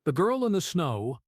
The Girl in the Snow.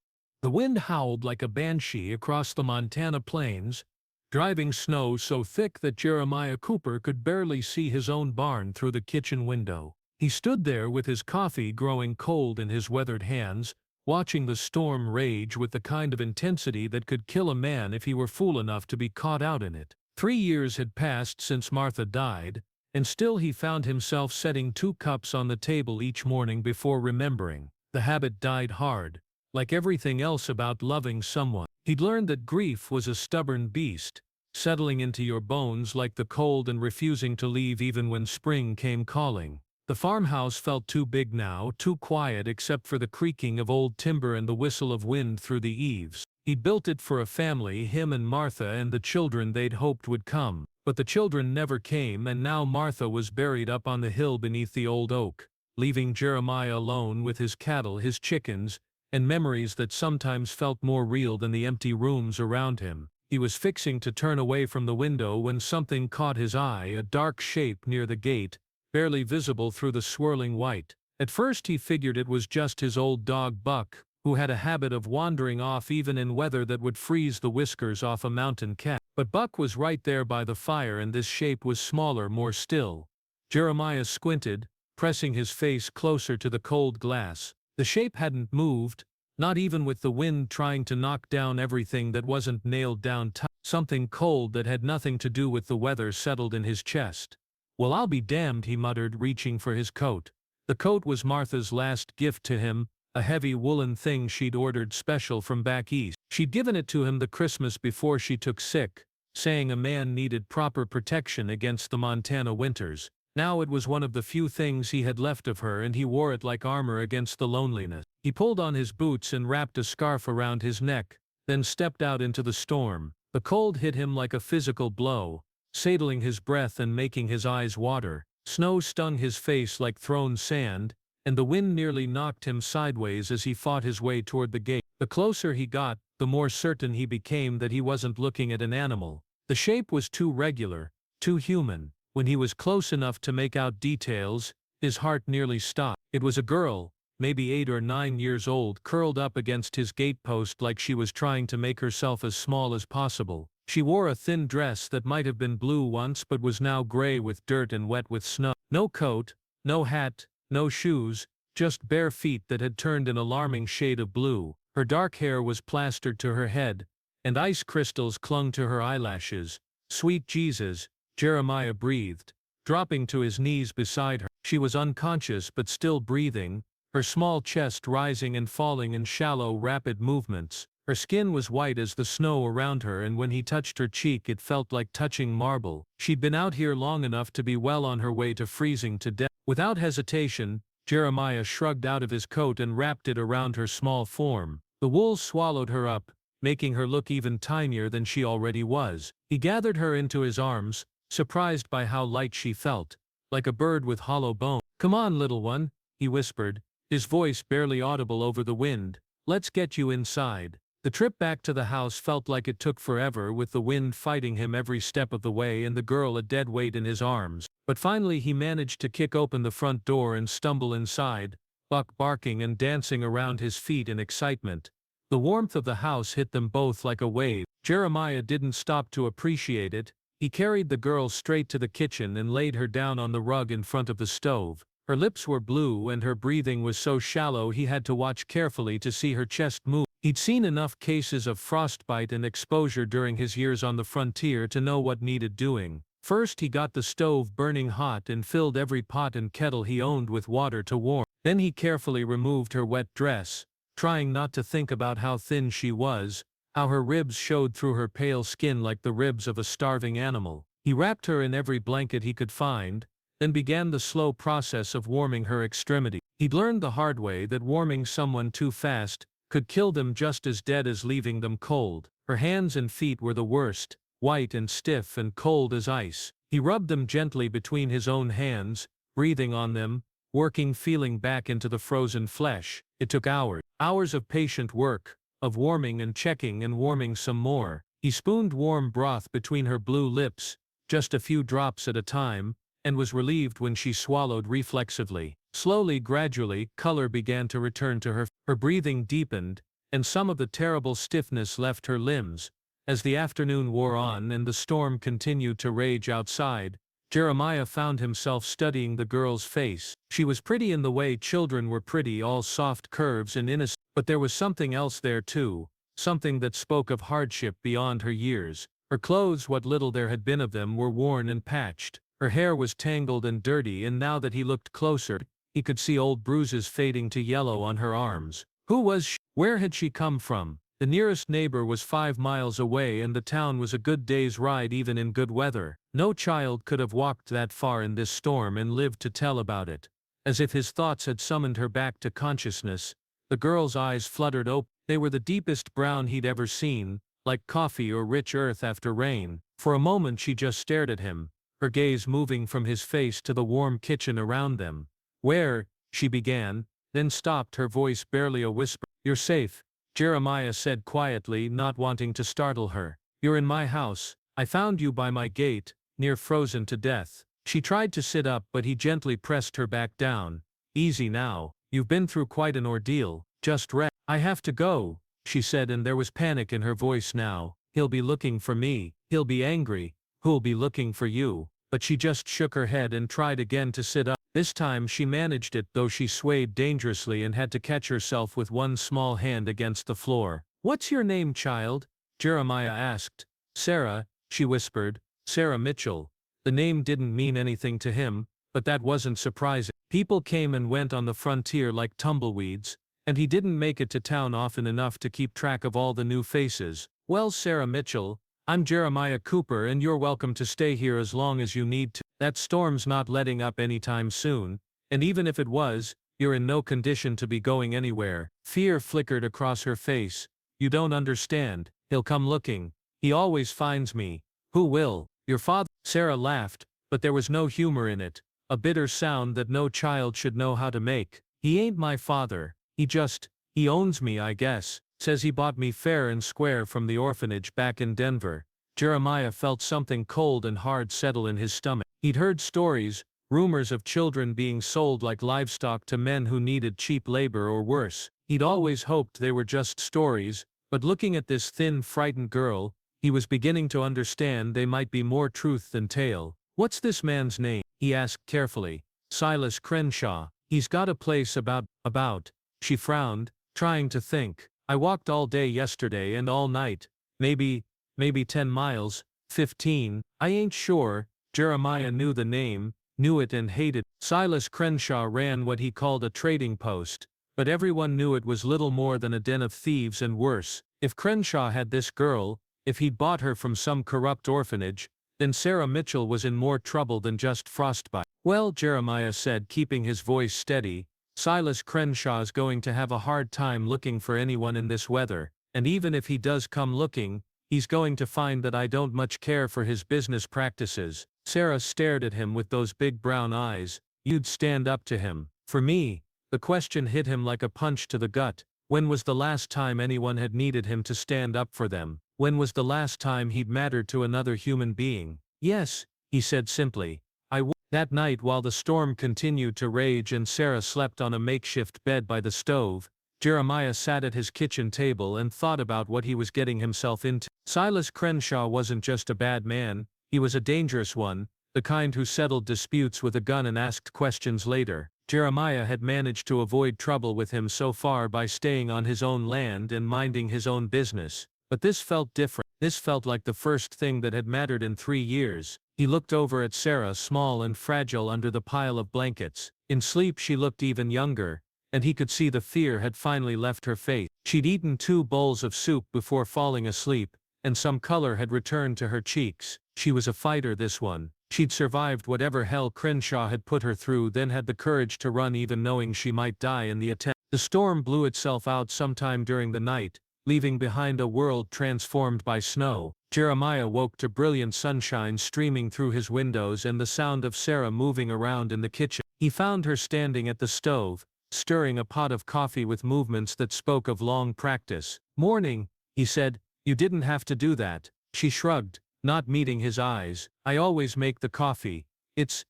The wind howled like a banshee across the Montana plains, driving snow so thick that Jeremiah Cooper could barely see his own barn through the kitchen window. He stood there with his coffee growing cold in his weathered hands, watching the storm rage with the kind of intensity that could kill a man if he were fool enough to be caught out in it. 3 years had passed since Martha died, and still he found himself setting 2 cups on the table each morning before remembering. The habit died hard. Like everything else about loving someone, he'd learned that grief was a stubborn beast, settling into your bones like the cold and refusing to leave even when spring came calling. The farmhouse felt too big now, too quiet except for the creaking of old timber and the whistle of wind through the eaves. He built it for a family, him and Martha and the children they'd hoped would come. But the children never came, and now Martha was buried up on the hill beneath the old oak, leaving Jeremiah alone with his cattle, his chickens, and memories that sometimes felt more real than the empty rooms around him. He was fixing to turn away from the window when something caught his eye, a dark shape near the gate, barely visible through the swirling white. At first he figured it was just his old dog Buck, who had a habit of wandering off even in weather that would freeze the whiskers off a mountain cat. But Buck was right there by the fire, and this shape was smaller, more still. Jeremiah squinted, pressing his face closer to the cold glass. The shape hadn't moved, not even with the wind trying to knock down everything that wasn't nailed down tight. Something cold that had nothing to do with the weather settled in his chest. "Well, I'll be damned," he muttered, reaching for his coat. The coat was Martha's last gift to him, a heavy woolen thing she'd ordered special from back east. She'd given it to him the Christmas before she took sick, saying a man needed proper protection against the Montana winters. Now it was one of the few things he had left of her, and he wore it like armor against the loneliness. He pulled on his boots and wrapped a scarf around his neck, then stepped out into the storm. The cold hit him like a physical blow, saddling his breath and making his eyes water. Snow stung his face like thrown sand, and the wind nearly knocked him sideways as he fought his way toward the gate. The closer he got, the more certain he became that he wasn't looking at an animal. The shape was too regular, too human. When he was close enough to make out details, his heart nearly stopped. It was a girl, maybe 8 or 9 years old, curled up against his gatepost like she was trying to make herself as small as possible. She wore a thin dress that might have been blue once but was now gray with dirt and wet with snow. No coat, no hat, no shoes, just bare feet that had turned an alarming shade of blue. Her dark hair was plastered to her head, and ice crystals clung to her eyelashes. "Sweet Jesus," Jeremiah breathed, dropping to his knees beside her. She was unconscious but still breathing, her small chest rising and falling in shallow, rapid movements. Her skin was white as the snow around her, and when he touched her cheek it felt like touching marble. She'd been out here long enough to be well on her way to freezing to death. Without hesitation, Jeremiah shrugged out of his coat and wrapped it around her small form. The wool swallowed her up, making her look even tinier than she already was. He gathered her into his arms, surprised by how light she felt, like a bird with hollow bone. "Come on, little one," he whispered, his voice barely audible over the wind. "Let's get you inside." The trip back to the house felt like it took forever, with the wind fighting him every step of the way and the girl a dead weight in his arms. But finally he managed to kick open the front door and stumble inside, Buck barking and dancing around his feet in excitement. The warmth of the house hit them both like a wave. Jeremiah didn't stop to appreciate it. He carried the girl straight to the kitchen and laid her down on the rug in front of the stove. Her lips were blue and her breathing was so shallow he had to watch carefully to see her chest move. He'd seen enough cases of frostbite and exposure during his years on the frontier to know what needed doing. First he got the stove burning hot and filled every pot and kettle he owned with water to warm. Then he carefully removed her wet dress, trying not to think about how thin she was, how her ribs showed through her pale skin like the ribs of a starving animal. He wrapped her in every blanket he could find, then began the slow process of warming her extremity. He'd learned the hard way that warming someone too fast could kill them just as dead as leaving them cold. Her hands and feet were the worst, white and stiff and cold as ice. He rubbed them gently between his own hands, breathing on them, working feeling back into the frozen flesh. It took hours. Hours of patient work, of warming and checking and warming some more. He spooned warm broth between her blue lips, just a few drops at a time, and was relieved when she swallowed reflexively. Slowly, gradually, color began to return to her. Her breathing deepened, and some of the terrible stiffness left her limbs. As the afternoon wore on and the storm continued to rage outside, Jeremiah found himself studying the girl's face. She was pretty in the way children were pretty, all soft curves and innocent, but there was something else there too, something that spoke of hardship beyond her years. Her clothes, what little there had been of them, were worn and patched. Her hair was tangled and dirty, and now that he looked closer, he could see old bruises fading to yellow on her arms. Who was she? Where had she come from? The nearest neighbor was 5 miles away, and the town was a good day's ride even in good weather. No child could have walked that far in this storm and lived to tell about it. As if his thoughts had summoned her back to consciousness, the girl's eyes fluttered open. They were the deepest brown he'd ever seen, like coffee or rich earth after rain. For a moment she just stared at him, her gaze moving from his face to the warm kitchen around them. "Where?" she began, then stopped, her voice barely a whisper. "You're safe," Jeremiah said quietly, not wanting to startle her. "You're in my house. I found you by my gate, near frozen to death." She tried to sit up, but he gently pressed her back down. "Easy now. You've been through quite an ordeal. Just rest." "I have to go," she said, and there was panic in her voice now. "He'll be looking for me. He'll be angry. Who'll be looking for you?" But she just shook her head and tried again to sit up. This time she managed it, though she swayed dangerously and had to catch herself with one small hand against the floor. "What's your name, child?" Jeremiah asked. "Sarah," she whispered. "Sarah Mitchell." The name didn't mean anything to him, but that wasn't surprising. People came and went on the frontier like tumbleweeds, and he didn't make it to town often enough to keep track of all the new faces. "Well, Sarah Mitchell, I'm Jeremiah Cooper, and you're welcome to stay here as long as you need to. That storm's not letting up anytime soon, and even if it was, you're in no condition to be going anywhere." Fear flickered across her face. "You don't understand. He'll come looking. He always finds me." "Who will?" "Your father." Sarah laughed, but there was no humor in it, a bitter sound that no child should know how to make. "He ain't my father. He owns me, I guess. Says he bought me fair and square from the orphanage back in Denver." Jeremiah felt something cold and hard settle in his stomach. He'd heard stories, rumors of children being sold like livestock to men who needed cheap labor or worse. He'd always hoped they were just stories, but looking at this thin, frightened girl, he was beginning to understand they might be more truth than tale. "What's this man's name?" he asked carefully. "Silas Crenshaw. He's got a place about. She frowned, trying to think. "I walked all day yesterday and all night. Maybe 10 miles, 15, I ain't sure." Jeremiah knew the name, knew it and hated. Silas Crenshaw ran what he called a trading post, but everyone knew it was little more than a den of thieves and worse. If Crenshaw had this girl, if he'd bought her from some corrupt orphanage, then Sarah Mitchell was in more trouble than just frostbite. "Well," Jeremiah said, keeping his voice steady, "Silas Crenshaw's going to have a hard time looking for anyone in this weather, and even if he does come looking, he's going to find that I don't much care for his business practices." Sarah stared at him with those big brown eyes. "You'd stand up to him?" "For me?" The question hit him like a punch to the gut. When was the last time anyone had needed him to stand up for them? When was the last time he'd mattered to another human being? "Yes," he said simply. "I would." That night, while the storm continued to rage and Sarah slept on a makeshift bed by the stove, Jeremiah sat at his kitchen table and thought about what he was getting himself into. Silas Crenshaw wasn't just a bad man, he was a dangerous one, the kind who settled disputes with a gun and asked questions later. Jeremiah had managed to avoid trouble with him so far by staying on his own land and minding his own business. But this felt different. This felt like the first thing that had mattered in 3 years. He looked over at Sarah, small and fragile under the pile of blankets. In sleep she looked even younger, and he could see the fear had finally left her face. She'd eaten 2 bowls of soup before falling asleep, and some color had returned to her cheeks. She was a fighter, this one. She'd survived whatever hell Crenshaw had put her through, then had the courage to run even knowing she might die in the attempt. The storm blew itself out sometime during the night, leaving behind a world transformed by snow. Jeremiah woke to brilliant sunshine streaming through his windows and the sound of Sarah moving around in the kitchen. He found her standing at the stove, stirring a pot of coffee with movements that spoke of long practice. "Morning," he said. "You didn't have to do that." She shrugged, not meeting his eyes. "I always make the coffee. It's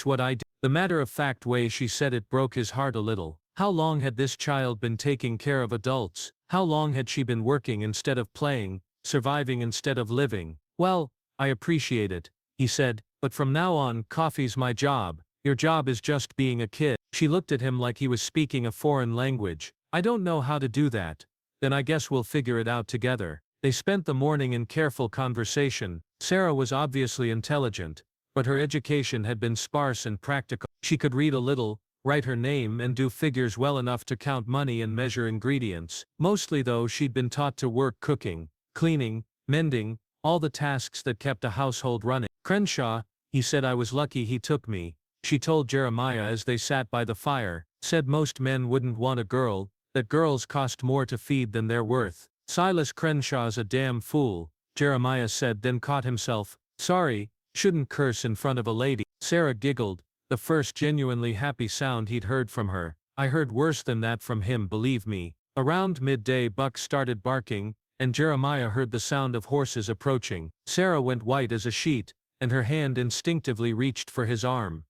what I do." The matter-of-fact way she said it broke his heart a little. How long had this child been taking care of adults? How long had she been working instead of playing, surviving instead of living? Well, I appreciate it, he said, but from now on, coffee's my job. Your job is just being a kid. She looked at him like he was speaking a foreign language. I don't know how to do that. Then I guess we'll figure it out together. They spent the morning in careful conversation. Sarah was obviously intelligent, but her education had been sparse and practical. She could read a little, write her name, and do figures well enough to count money and measure ingredients. Mostly though, she'd been taught to work cooking, cleaning, mending, all the tasks that kept a household running. Crenshaw, he said, I was lucky he took me. She told Jeremiah as they sat by the fire, said most men wouldn't want a girl, that girls cost more to feed than they're worth. Silas Crenshaw's a damn fool, Jeremiah said, then caught himself. Sorry, shouldn't curse in front of a lady. Sarah giggled, the first genuinely happy sound he'd heard from her. I heard worse than that from him, believe me. Around midday Buck started barking, and Jeremiah heard the sound of horses approaching. Sarah went white as a sheet, and her hand instinctively reached for his arm.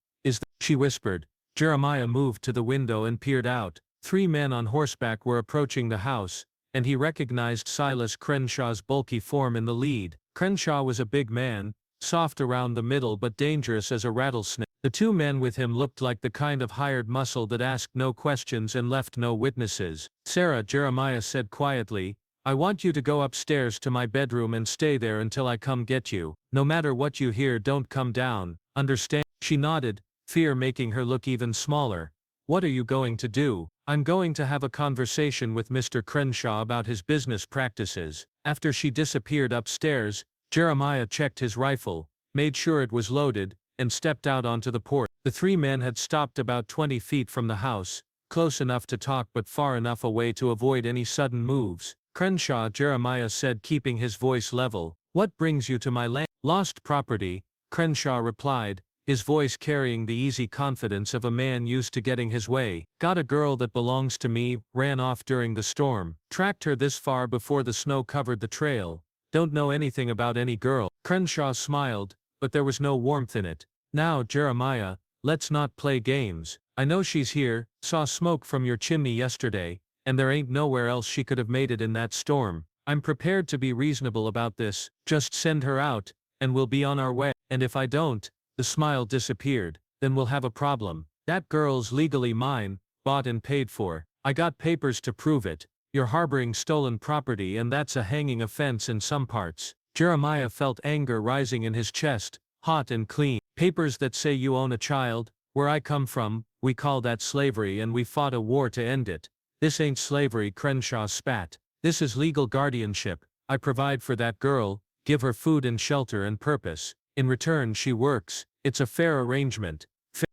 She whispered. Jeremiah moved to the window and peered out. 3 men on horseback were approaching the house, and he recognized Silas Crenshaw's bulky form in the lead. Crenshaw was a big man, soft around the middle but dangerous as a rattlesnake. The 2 men with him looked like the kind of hired muscle that asked no questions and left no witnesses. Sarah, Jeremiah said quietly, I want you to go upstairs to my bedroom and stay there until I come get you. No matter what you hear, don't come down, understand? She nodded, fear making her look even smaller. What are you going to do? I'm going to have a conversation with Mr. Crenshaw about his business practices. After she disappeared upstairs, Jeremiah checked his rifle, made sure it was loaded, and stepped out onto the porch. The 3 men had stopped about 20 feet from the house, close enough to talk but far enough away to avoid any sudden moves. Crenshaw, Jeremiah said, keeping his voice level. What brings you to my land? Lost property, Crenshaw replied, his voice carrying the easy confidence of a man used to getting his way. Got a girl that belongs to me, ran off during the storm. Tracked her this far before the snow covered the trail. Don't know anything about any girl. Crenshaw smiled, but there was no warmth in it. Now, Jeremiah, let's not play games. I know she's here, saw smoke from your chimney yesterday, and there ain't nowhere else she could have made it in that storm. I'm prepared to be reasonable about this. Just send her out, and we'll be on our way. And if I don't, the smile disappeared, then we'll have a problem. That girl's legally mine, bought and paid for. I got papers to prove it. You're harboring stolen property, and that's a hanging offense in some parts. Jeremiah felt anger rising in his chest, hot and clean. Papers that say you own a child? Where I come from, we call that slavery, and we fought a war to end it. This ain't slavery, Crenshaw spat. This is legal guardianship. I provide for that girl, give her food and shelter and purpose. In return she works. It's a fair arrangement.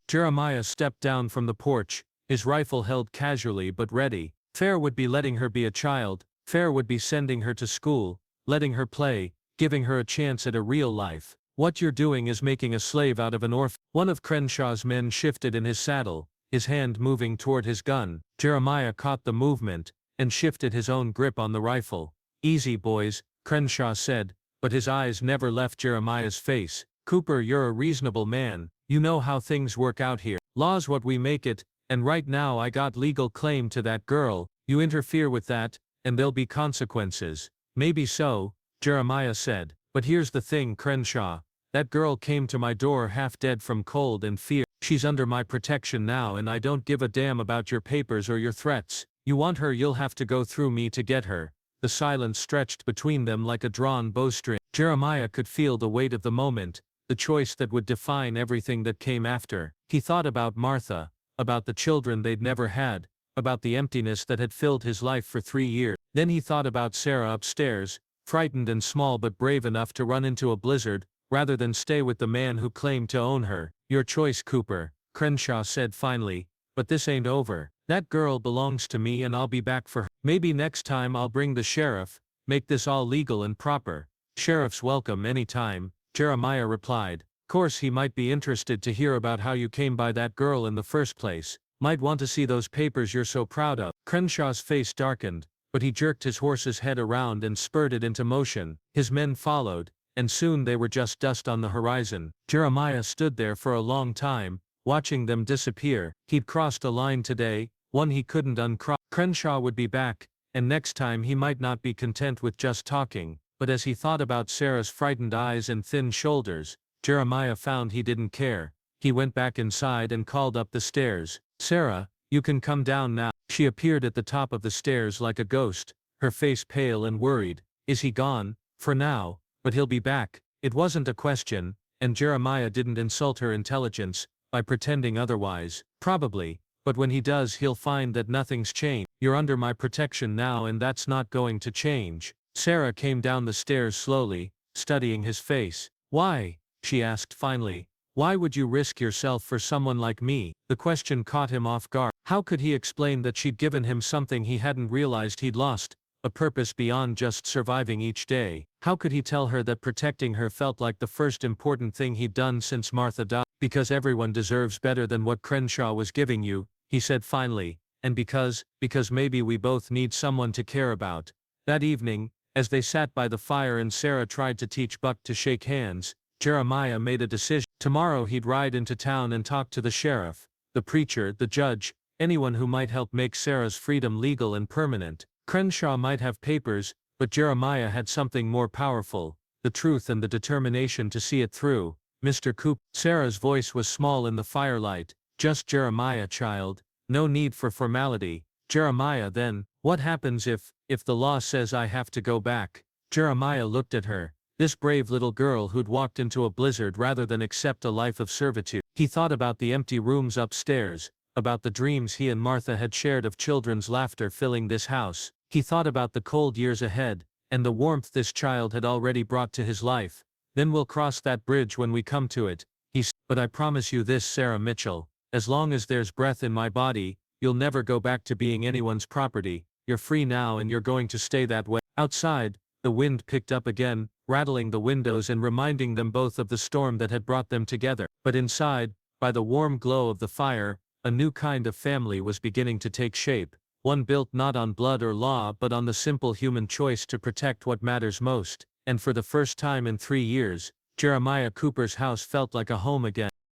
Jeremiah stepped down from the porch, his rifle held casually but ready. Fair would be letting her be a child. Fair would be sending her to school, letting her play, giving her a chance at a real life. What you're doing is making a slave out of an orphan. One of Crenshaw's men shifted in his saddle, his hand moving toward his gun. Jeremiah caught the movement, and shifted his own grip on the rifle. Easy, boys, Crenshaw said, but his eyes never left Jeremiah's face. Cooper, you're a reasonable man. You know how things work out here. Law's what we make it, and right now I got legal claim to that girl. You interfere with that, and there'll be consequences. Maybe so, Jeremiah said, but here's the thing, Crenshaw. That girl came to my door half dead from cold and fear. She's under my protection now, and I don't give a damn about your papers or your threats. You want her, you'll have to go through me to get her. The silence stretched between them like a drawn bowstring. Jeremiah could feel the weight of the moment, the choice that would define everything that came after. He thought about Martha, about the children they'd never had, about the emptiness that had filled his life for 3 years. Then he thought about Sarah upstairs, frightened and small but brave enough to run into a blizzard, rather than stay with the man who claimed to own her. Your choice, Cooper, Crenshaw said finally, but this ain't over. That girl belongs to me, and I'll be back for her. Maybe next time I'll bring the sheriff, make this all legal and proper. Sheriff's welcome any time, Jeremiah replied. Course he might be interested to hear about how you came by that girl in the first place. Might want to see those papers you're so proud of. Crenshaw's face darkened, but he jerked his horse's head around and spurred it into motion. His men followed, and soon they were just dust on the horizon. Jeremiah stood there for a long time, watching them disappear. He'd crossed a line today, one he couldn't uncross. Crenshaw would be back, and next time he might not be content with just talking, but as he thought about Sarah's frightened eyes and thin shoulders, Jeremiah found he didn't care. He went back inside and called up the stairs. "Sarah, you can come down now." She appeared at the top of the stairs like a ghost, her face pale and worried. "Is he gone?" "For now, but he'll be back." It wasn't a question, and Jeremiah didn't insult her intelligence by pretending otherwise. "Probably, but when he does he'll find that nothing's changed. You're under my protection now and that's not going to change." Sarah came down the stairs slowly, studying his face. "Why?" she asked finally. "Why would you risk yourself for someone like me?" The question caught him off guard. How could he explain that she'd given him something he hadn't realized he'd lost? A purpose beyond just surviving each day. How could he tell her that protecting her felt like the first important thing he'd done since Martha died? "Because everyone deserves better than what Crenshaw was giving you," he said finally, "and because maybe we both need someone to care about." That evening, as they sat by the fire and Sarah tried to teach Buck to shake hands, Jeremiah made a decision. Tomorrow he'd ride into town and talk to the sheriff, the preacher, the judge, anyone who might help make Sarah's freedom legal and permanent. Crenshaw might have papers, but Jeremiah had something more powerful, the truth and the determination to see it through. "Mr. Cooper." Sarah's voice was small in the firelight. "Just Jeremiah, child. No need for formality." "Jeremiah, then, what happens if the law says I have to go back?" Jeremiah looked at her, this brave little girl who'd walked into a blizzard rather than accept a life of servitude. He thought about the empty rooms upstairs, about the dreams he and Martha had shared of children's laughter filling this house. He thought about the cold years ahead, and the warmth this child had already brought to his life. "Then we'll cross that bridge when we come to it," he said. "But I promise you this, Sarah Mitchell, as long as there's breath in my body, you'll never go back to being anyone's property. You're free now and you're going to stay that way." Outside, the wind picked up again, rattling the windows and reminding them both of the storm that had brought them together. But inside, by the warm glow of the fire, a new kind of family was beginning to take shape, one built not on blood or law but on the simple human choice to protect what matters most. And for the first time in 3 years, Jeremiah Cooper's house felt like a home again.